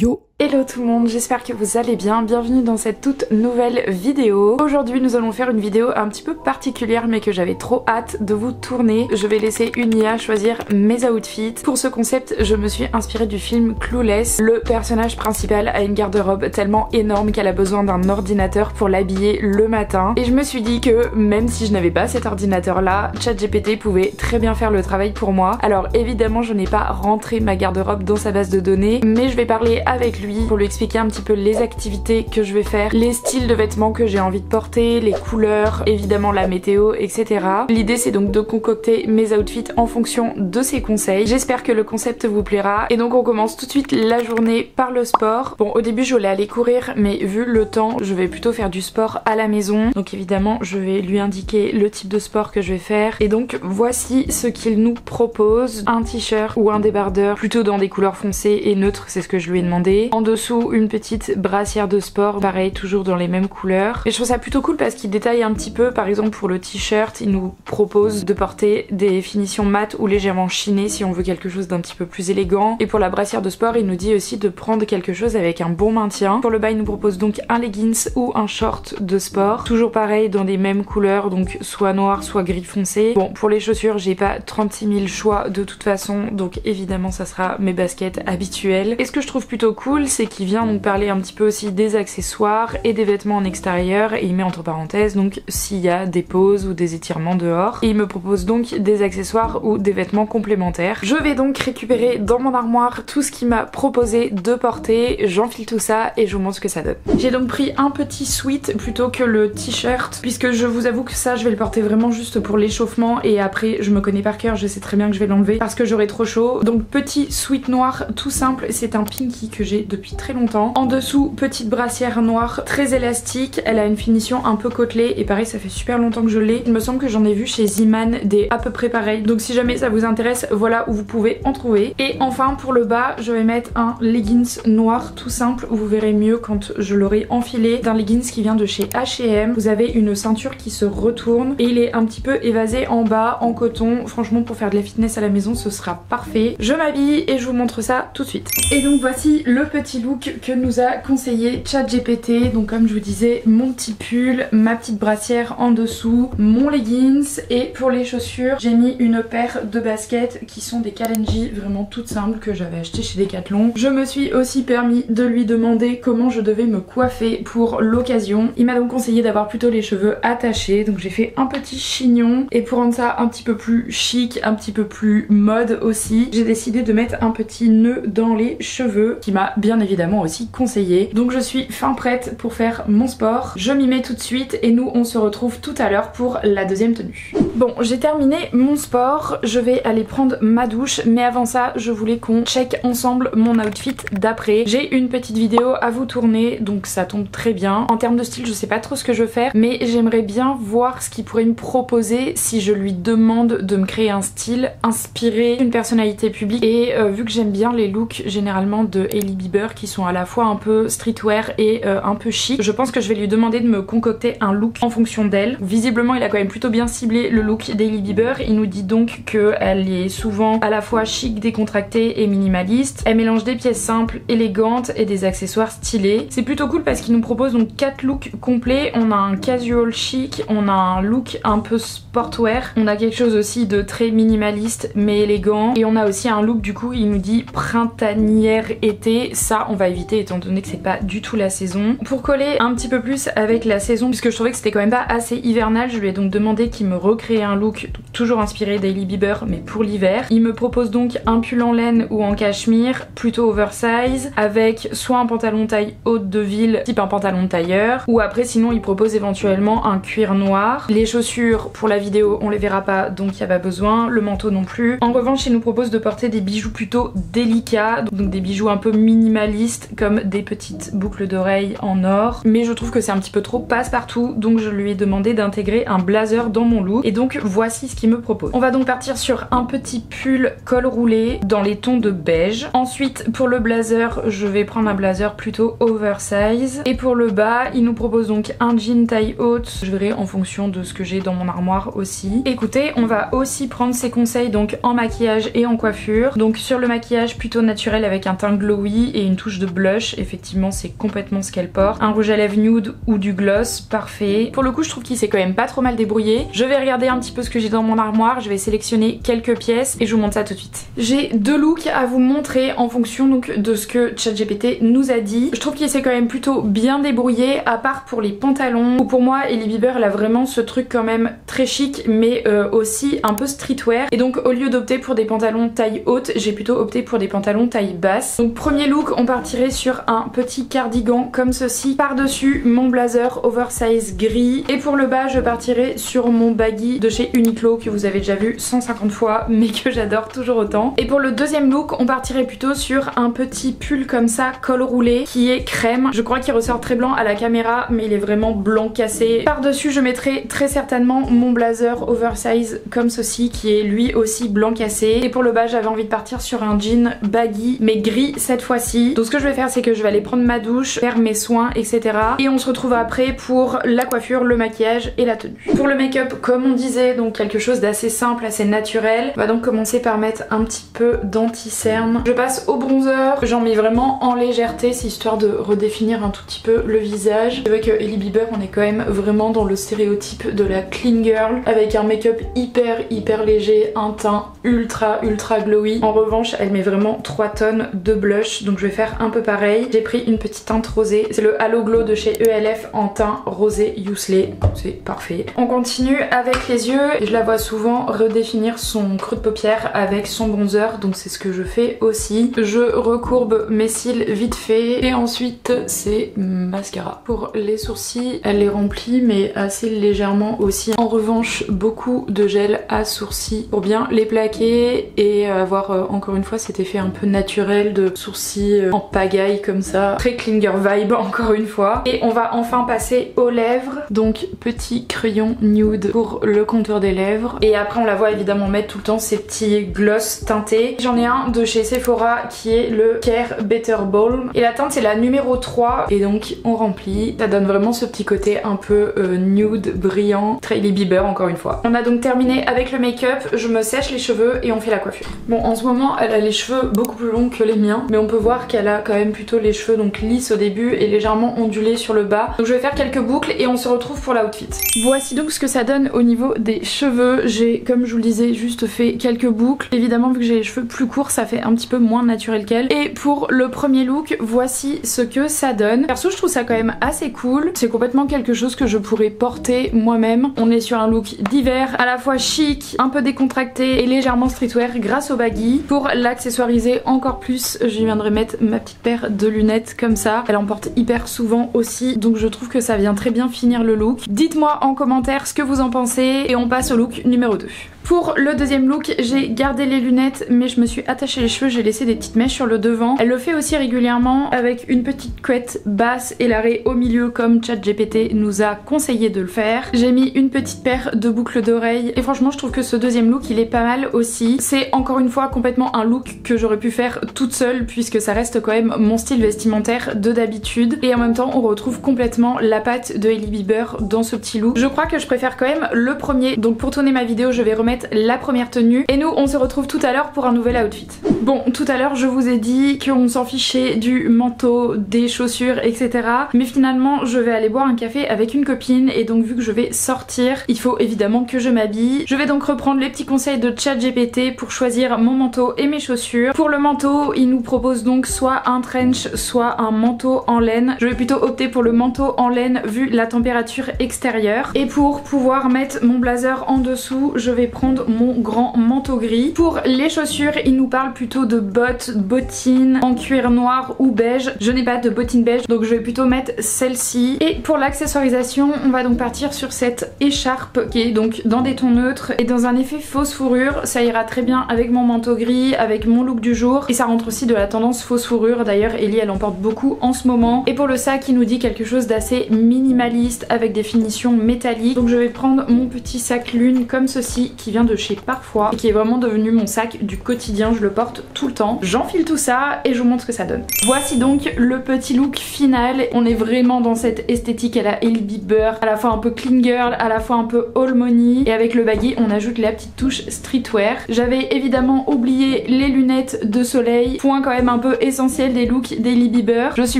Yo! Hello tout le monde, j'espère que vous allez bien, bienvenue dans cette toute nouvelle vidéo. Aujourd'hui nous allons faire une vidéo un petit peu particulière mais que j'avais trop hâte de vous tourner. Je vais laisser une IA choisir mes outfits. Pour ce concept je me suis inspirée du film Clueless. Le personnage principal a une garde-robe tellement énorme qu'elle a besoin d'un ordinateur pour l'habiller le matin. Et je me suis dit que même si je n'avais pas cet ordinateur là, ChatGPT pouvait très bien faire le travail pour moi. Alors évidemment je n'ai pas rentré ma garde-robe dans sa base de données, mais je vais parler avec lui pour lui expliquer un petit peu les activités que je vais faire, les styles de vêtements que j'ai envie de porter, les couleurs, évidemment la météo, etc. L'idée c'est donc de concocter mes outfits en fonction de ses conseils. J'espère que le concept vous plaira et donc on commence tout de suite la journée par le sport. Bon, au début je voulais aller courir mais vu le temps je vais plutôt faire du sport à la maison, donc évidemment je vais lui indiquer le type de sport que je vais faire et donc voici ce qu'il nous propose: un t-shirt ou un débardeur plutôt dans des couleurs foncées et neutres, c'est ce que je lui ai demandé. En dessous une petite brassière de sport, pareil toujours dans les mêmes couleurs. Et je trouve ça plutôt cool parce qu'il détaille un petit peu. Par exemple pour le t-shirt il nous propose de porter des finitions mates ou légèrement chinées si on veut quelque chose d'un petit peu plus élégant. Et pour la brassière de sport il nous dit aussi de prendre quelque chose avec un bon maintien. Pour le bas il nous propose donc un leggings ou un short de sport, toujours pareil dans les mêmes couleurs, donc soit noir soit gris foncé. Bon, pour les chaussures j'ai pas 36 000 choix de toute façon, donc évidemment ça sera mes baskets habituelles. Et ce que je trouve plutôt cool c'est qu'il vient nous parler un petit peu aussi des accessoires et des vêtements en extérieur, et il met entre parenthèses donc s'il y a des pauses ou des étirements dehors, et il me propose donc des accessoires ou des vêtements complémentaires. Je vais donc récupérer dans mon armoire tout ce qu'il m'a proposé de porter, j'enfile tout ça et je vous montre ce que ça donne. J'ai donc pris un petit sweat plutôt que le t-shirt puisque je vous avoue que ça je vais le porter vraiment juste pour l'échauffement et après je me connais par cœur, je sais très bien que je vais l'enlever parce que j'aurai trop chaud. Donc petit sweat noir tout simple, c'est un pinky que j'ai depuis très longtemps. En dessous, petite brassière noire très élastique, elle a une finition un peu côtelée et pareil ça fait super longtemps que je l'ai. Il me semble que j'en ai vu chez Ziman des à peu près pareils, donc si jamais ça vous intéresse voilà où vous pouvez en trouver. Et enfin pour le bas je vais mettre un leggings noir tout simple, vous verrez mieux quand je l'aurai enfilé, d'un leggings qui vient de chez H&M. Vous avez une ceinture qui se retourne et il est un petit peu évasé en bas en coton. Franchement pour faire de la fitness à la maison ce sera parfait. Je m'habille et je vous montre ça tout de suite. Et donc voici le petit look que nous a conseillé ChatGPT. Donc comme je vous disais, mon petit pull, ma petite brassière en dessous, mon leggings, et pour les chaussures j'ai mis une paire de baskets qui sont des Kalenji vraiment toutes simples que j'avais acheté chez Decathlon. Je me suis aussi permis de lui demander comment je devais me coiffer pour l'occasion. Il m'a donc conseillé d'avoir plutôt les cheveux attachés, donc j'ai fait un petit chignon et pour rendre ça un petit peu plus chic, un petit peu plus mode aussi, j'ai décidé de mettre un petit nœud dans les cheveux qui m'a bien évidemment aussi conseillé. Donc je suis fin prête pour faire mon sport. Je m'y mets tout de suite et nous on se retrouve tout à l'heure pour la deuxième tenue. Bon, j'ai terminé mon sport, je vais aller prendre ma douche, mais avant ça je voulais qu'on check ensemble mon outfit d'après. J'ai une petite vidéo à vous tourner donc ça tombe très bien. En termes de style je sais pas trop ce que je veux faire, mais j'aimerais bien voir ce qu'il pourrait me proposer si je lui demande de me créer un style inspiré d'une personnalité publique. Et vu que j'aime bien les looks généralement de Hailey Bieber qui sont à la fois un peu streetwear et un peu chic, je pense que je vais lui demander de me concocter un look en fonction d'elle. Visiblement il a quand même plutôt bien ciblé le look d'Hailey Bieber. Il nous dit donc qu'elle est souvent à la fois chic, décontractée et minimaliste. Elle mélange des pièces simples, élégantes et des accessoires stylés. C'est plutôt cool parce qu'il nous propose donc 4 looks complets. On a un casual chic, on a un look un peu sportwear, on a quelque chose aussi de très minimaliste mais élégant, et on a aussi un look du coup il nous dit printanière été. Ça on va éviter étant donné que c'est pas du tout la saison. Pour coller un petit peu plus avec la saison, puisque je trouvais que c'était quand même pas assez hivernal, je lui ai donc demandé qu'il me recrée un look toujours inspiré d'Hailey Bieber mais pour l'hiver. Il me propose donc un pull en laine ou en cachemire plutôt oversize avec soit un pantalon taille haute de ville type un pantalon de tailleur, ou après sinon il propose éventuellement un cuir noir. Les chaussures pour la vidéo on les verra pas donc y a pas besoin, le manteau non plus. En revanche il nous propose de porter des bijoux plutôt délicats, donc des bijoux un peu minimalistes comme des petites boucles d'oreilles en or, mais je trouve que c'est un petit peu trop passe-partout donc je lui ai demandé d'intégrer un blazer dans mon look et donc voici ce qu'il me propose. On va donc partir sur un petit pull col roulé dans les tons de beige. Ensuite pour le blazer je vais prendre un blazer plutôt oversize, et pour le bas il nous propose donc un jean taille haute, je verrai en fonction de ce que j'ai dans mon armoire aussi. Écoutez, on va aussi prendre ses conseils donc en maquillage et en coiffure. Donc sur le maquillage plutôt naturel avec un teint glowy et et une touche de blush. Effectivement c'est complètement ce qu'elle porte. Un rouge à lèvres nude ou du gloss, parfait. Pour le coup je trouve qu'il s'est quand même pas trop mal débrouillé. Je vais regarder un petit peu ce que j'ai dans mon armoire, je vais sélectionner quelques pièces et je vous montre ça tout de suite. J'ai deux looks à vous montrer en fonction donc de ce que ChatGPT nous a dit. Je trouve qu'il s'est quand même plutôt bien débrouillé, à part pour les pantalons où pour moi Hailey Bieber elle a vraiment ce truc quand même très chic mais aussi un peu streetwear, et donc au lieu d'opter pour des pantalons taille haute, j'ai plutôt opté pour des pantalons taille basse. Donc premier look, on partirait sur un petit cardigan comme ceci, par dessus mon blazer oversize gris, et pour le bas je partirai sur mon baggy de chez Uniqlo que vous avez déjà vu 150 fois mais que j'adore toujours autant. Et pour le deuxième look on partirait plutôt sur un petit pull comme ça col roulé qui est crème. Je crois qu'il ressort très blanc à la caméra mais il est vraiment blanc cassé. Par dessus je mettrai très certainement mon blazer oversize comme ceci qui est lui aussi blanc cassé. Et pour le bas j'avais envie de partir sur un jean baggy mais gris cette fois-ci. Donc ce que je vais faire c'est que je vais aller prendre ma douche, faire mes soins etc. Et on se retrouve après pour la coiffure, le maquillage et la tenue. Pour le make-up comme on disait, donc quelque chose d'assez simple, assez naturel. On va donc commencer par mettre un petit peu d'anti-cerne. Je passe au bronzer, j'en mets vraiment en légèreté, c'est histoire de redéfinir un tout petit peu le visage. C'est vrai que Hailey Bieber on est quand même vraiment dans le stéréotype de la clean girl avec un make-up hyper léger, un teint ultra glowy. En revanche elle met vraiment 3 tonnes de blush, donc je vais faire un peu pareil. J'ai pris une petite teinte rosée, c'est le Halo Glow de chez ELF en teint rosé Yousley, c'est parfait. On continue avec les yeux, et je la vois souvent redéfinir son creux de paupière avec son bronzer, donc c'est ce que je fais aussi. Je recourbe mes cils vite fait et ensuite c'est mascara. Pour les sourcils elle les remplit mais assez légèrement aussi. En revanche beaucoup de gel à sourcils pour bien les plaquer et avoir encore une fois cet effet un peu naturel de sourcils en pagaille comme ça. Très clinger vibe encore une fois. Et on va enfin passer aux lèvres. Donc petit crayon nude pour le contour des lèvres. Et après on la voit évidemment mettre tout le temps ces petits gloss teintés. J'en ai un de chez Sephora qui est le Care Better Balm. Et la teinte c'est la numéro 3. Et donc on remplit. Ça donne vraiment ce petit côté un peu nude, brillant. Très Hailey Bieber encore une fois. On a donc terminé avec le make-up. Je me sèche les cheveux et on fait la coiffure. Bon en ce moment elle a les cheveux beaucoup plus longs que les miens. Mais on peut voir qu'elle a quand même plutôt les cheveux donc lisses au début et légèrement ondulés sur le bas. Donc je vais faire quelques boucles et on se retrouve pour l'outfit. Voici donc ce que ça donne au niveau des cheveux. J'ai comme je vous le disais juste fait quelques boucles. Évidemment vu que j'ai les cheveux plus courts ça fait un petit peu moins naturel qu'elle. Et pour le premier look voici ce que ça donne. Perso je trouve ça quand même assez cool. C'est complètement quelque chose que je pourrais porter moi-même. On est sur un look d'hiver à la fois chic, un peu décontracté et légèrement streetwear grâce au baggy. Pour l'accessoiriser encore plus je viendrai mettre ma petite paire de lunettes comme ça. Elle en porte hyper souvent aussi donc je trouve que ça vient très bien finir le look. Dites-moi en commentaire ce que vous en pensez et on passe au look numéro 2. Pour le deuxième look, j'ai gardé les lunettes mais je me suis attaché les cheveux, j'ai laissé des petites mèches sur le devant. Elle le fait aussi régulièrement avec une petite couette basse et l'arrêt au milieu comme ChatGPT nous a conseillé de le faire. J'ai mis une petite paire de boucles d'oreilles et franchement je trouve que ce deuxième look il est pas mal aussi. C'est encore une fois complètement un look que j'aurais pu faire toute seule puisque ça reste quand même mon style vestimentaire de d'habitude et en même temps on retrouve complètement la patte de Hailey Bieber dans ce petit look. Je crois que je préfère quand même le premier, donc pour tourner ma vidéo je vais remettre la première tenue et nous on se retrouve tout à l'heure pour un nouvel outfit. Bon tout à l'heure je vous ai dit qu'on s'en fichait du manteau, des chaussures etc. Mais finalement je vais aller boire un café avec une copine et donc vu que je vais sortir il faut évidemment que je m'habille. Je vais donc reprendre les petits conseils de ChatGPT pour choisir mon manteau et mes chaussures. Pour le manteau il nous propose donc soit un trench soit un manteau en laine. Je vais plutôt opter pour le manteau en laine vu la température extérieure. Et pour pouvoir mettre mon blazer en dessous je vais prendre mon grand manteau gris. Pour les chaussures il nous parle plutôt de bottes, bottines en cuir noir ou beige. Je n'ai pas de bottines beige donc je vais plutôt mettre celle-ci. Et pour l'accessoirisation on va donc partir sur cette écharpe qui est donc dans des tons neutres et dans un effet fausse fourrure. Ça ira très bien avec mon manteau gris, avec mon look du jour et ça rentre aussi de la tendance fausse fourrure. D'ailleurs Ellie elle en porte beaucoup en ce moment. Et pour le sac il nous dit quelque chose d'assez minimaliste avec des finitions métalliques. Donc je vais prendre mon petit sac lune comme ceci qui vient de chez Parfois et qui est vraiment devenu mon sac du quotidien, je le porte tout le temps. J'enfile tout ça et je vous montre ce que ça donne. Voici donc le petit look final. On est vraiment dans cette esthétique à la Hailey Bieber, à la fois un peu clean girl, à la fois un peu all money, et avec le baggy on ajoute la petite touche streetwear. J'avais évidemment oublié les lunettes de soleil, point quand même un peu essentiel des looks d'Hailey Bieber. Je suis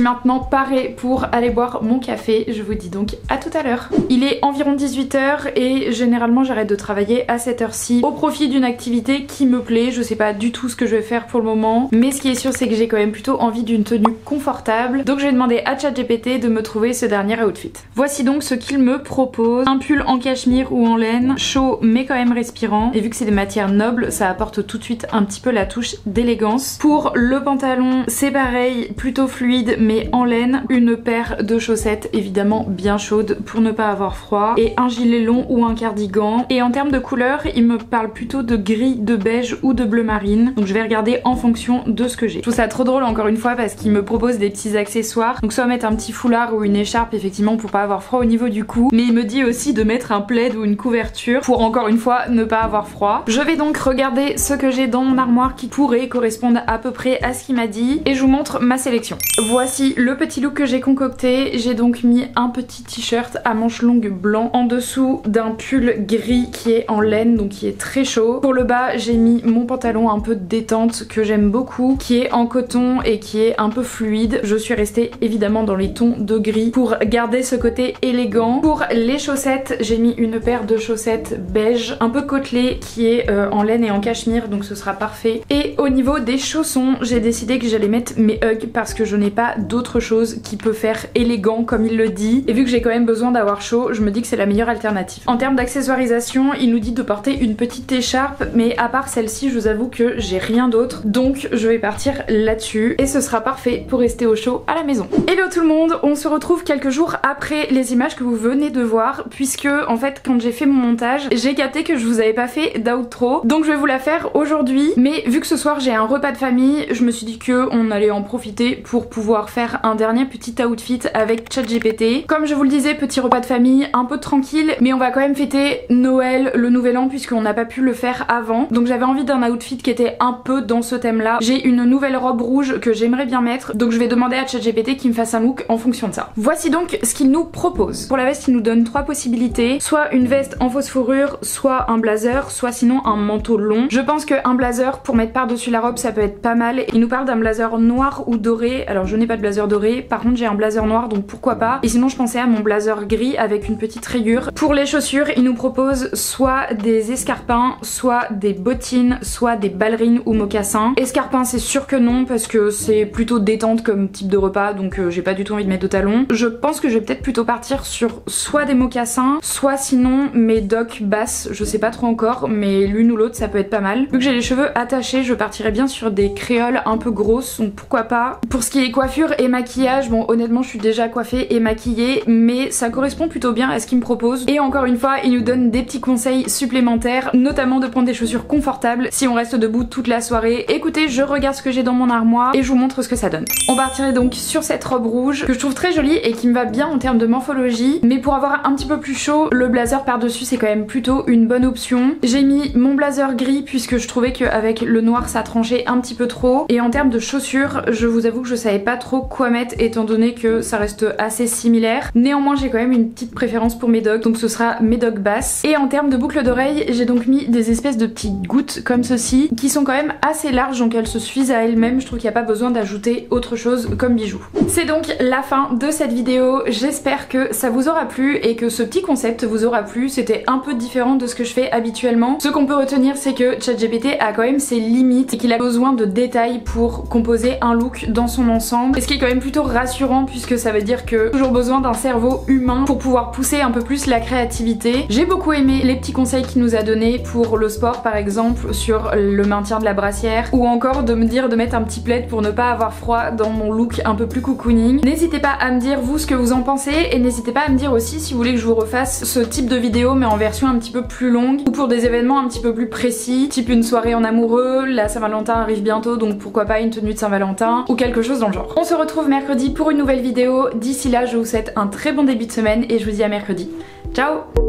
maintenant parée pour aller boire mon café, je vous dis donc à tout à l'heure. Il est environ 18 h et généralement j'arrête de travailler à cette heure-ci au profit d'une activité qui me plaît. Je sais pas du tout ce que je vais faire pour le moment, mais ce qui est sûr c'est que j'ai quand même plutôt envie d'une tenue confortable, donc je vais demander à ChatGPT de me trouver ce dernier outfit. Voici donc ce qu'il me propose. Un pull en cachemire ou en laine, chaud mais quand même respirant, et vu que c'est des matières nobles ça apporte tout de suite un petit peu la touche d'élégance. Pour le pantalon c'est pareil, plutôt fluide mais en laine, une paire de chaussettes évidemment bien chaudes pour ne pas avoir froid, et un gilet long ou un cardigan. Et en termes de couleur il me parle plutôt de gris, de beige ou de bleu marine, donc je vais regarder en fonction de ce que j'ai. Je trouve ça trop drôle encore une fois parce qu'il me propose des petits accessoires, donc soit mettre un petit foulard ou une écharpe effectivement pour pas avoir froid au niveau du cou, mais il me dit aussi de mettre un plaid ou une couverture pour encore une fois ne pas avoir froid. Je vais donc regarder ce que j'ai dans mon armoire qui pourrait correspondre à peu près à ce qu'il m'a dit et je vous montre ma sélection. Voici le petit look que j'ai concocté. J'ai donc mis un petit t-shirt à manches longues blanc en dessous d'un pull gris qui est en laine, donc qui est très chaud. Pour le bas j'ai mis mon pantalon un peu de détente que j'aime beaucoup, qui est en coton et qui est un peu fluide. Je suis restée évidemment dans les tons de gris pour garder ce côté élégant. Pour les chaussettes j'ai mis une paire de chaussettes beige un peu côtelées qui est en laine et en cachemire, donc ce sera parfait. Et au niveau des chaussons j'ai décidé que j'allais mettre mes Ugg parce que je n'ai pas d'autre chose qui peut faire élégant comme il le dit, et vu que j'ai quand même besoin d'avoir chaud je me dis que c'est la meilleure alternative. En termes d'accessoirisation il nous dit de porter une petite écharpe, mais à part celle-ci je vous avoue que j'ai rien d'autre, donc je vais partir là-dessus et ce sera parfait pour rester au chaud à la maison. Hello tout le monde, on se retrouve quelques jours après les images que vous venez de voir, puisque en fait quand j'ai fait mon montage j'ai capté que je vous avais pas fait d'outro, donc je vais vous la faire aujourd'hui. Mais vu que ce soir j'ai un repas de famille, je me suis dit que on allait en profiter pour pouvoir faire un dernier petit outfit avec ChatGPT. Comme je vous le disais, petit repas de famille un peu tranquille, mais on va quand même fêter Noël, le nouvel an, puisqu'on n'a pas pu le faire avant, donc j'avais envie d'un outfit qui était un peu dans ce thème là. J'ai une nouvelle robe rouge que j'aimerais bien mettre, donc je vais demander à ChatGPT qu'il me fasse un look en fonction de ça. Voici donc ce qu'il nous propose. Pour la veste il nous donne trois possibilités, soit une veste en fausse fourrure, soit un blazer, soit sinon un manteau long. Je pense qu'un blazer pour mettre par dessus la robe ça peut être pas mal. Il nous parle d'un blazer noir ou doré, alors je n'ai pas de blazer doré, par contre j'ai un blazer noir donc pourquoi pas, et sinon je pensais à mon blazer gris avec une petite rayure. Pour les chaussures il nous propose soit des escarpins, soit des bottines, soit des ballerines ou mocassins. Escarpins c'est sûr que non parce que c'est plutôt détente comme type de repas, donc j'ai pas du tout envie de mettre de talons. Je pense que je vais peut-être plutôt partir sur soit des mocassins, soit sinon mes docks basses, je sais pas trop encore, mais l'une ou l'autre ça peut être pas mal. Vu que j'ai les cheveux attachés je partirais bien sur des créoles un peu grosses, donc pourquoi pas. Pour ce qui est coiffure et maquillage, bon honnêtement je suis déjà coiffée et maquillée, mais ça correspond plutôt bien à ce qu'il me propose. Et encore une fois il nous donne des petits conseils supplémentaires, notamment de prendre des chaussures confortables si on reste debout toute la soirée. Écoutez, je regarde ce que j'ai dans mon armoire et je vous montre ce que ça donne. On partirait donc sur cette robe rouge que je trouve très jolie et qui me va bien en termes de morphologie, mais pour avoir un petit peu plus chaud, le blazer par dessus c'est quand même plutôt une bonne option. J'ai mis mon blazer gris puisque je trouvais qu'avec le noir ça tranchait un petit peu trop, et en termes de chaussures je vous avoue que je savais pas trop quoi mettre étant donné que ça reste assez similaire. Néanmoins j'ai quand même une petite préférence pour mes dogs, donc ce sera mes dogs basses. Et en termes de boucles d'oreilles j'ai donc mis des espèces de petites gouttes comme ceci qui sont quand même assez larges, donc elles se suffisent à elles-mêmes. Je trouve qu'il n'y a pas besoin d'ajouter autre chose comme bijoux. C'est donc la fin de cette vidéo, j'espère que ça vous aura plu et que ce petit concept vous aura plu. C'était un peu différent de ce que je fais habituellement. Ce qu'on peut retenir c'est que ChatGPT a quand même ses limites et qu'il a besoin de détails pour composer un look dans son ensemble, et ce qui est quand même plutôt rassurant puisque ça veut dire que toujours besoin d'un cerveau humain pour pouvoir pousser un peu plus la créativité. J'ai beaucoup aimé les petits conseils qu'il nous a donnés pour le sport par exemple, sur le maintien de la brassière, ou encore de me dire de mettre un petit plaid pour ne pas avoir froid dans mon look un peu plus cocooning. N'hésitez pas à me dire vous ce que vous en pensez, et n'hésitez pas à me dire aussi si vous voulez que je vous refasse ce type de vidéo mais en version un petit peu plus longue, ou pour des événements un petit peu plus précis, type une soirée en amoureux, la Saint-Valentin arrive bientôt donc pourquoi pas une tenue de Saint-Valentin ou quelque chose dans le genre. On se retrouve mercredi pour une nouvelle vidéo, d'ici là je vous souhaite un très bon début de semaine et je vous dis à mercredi. Ciao!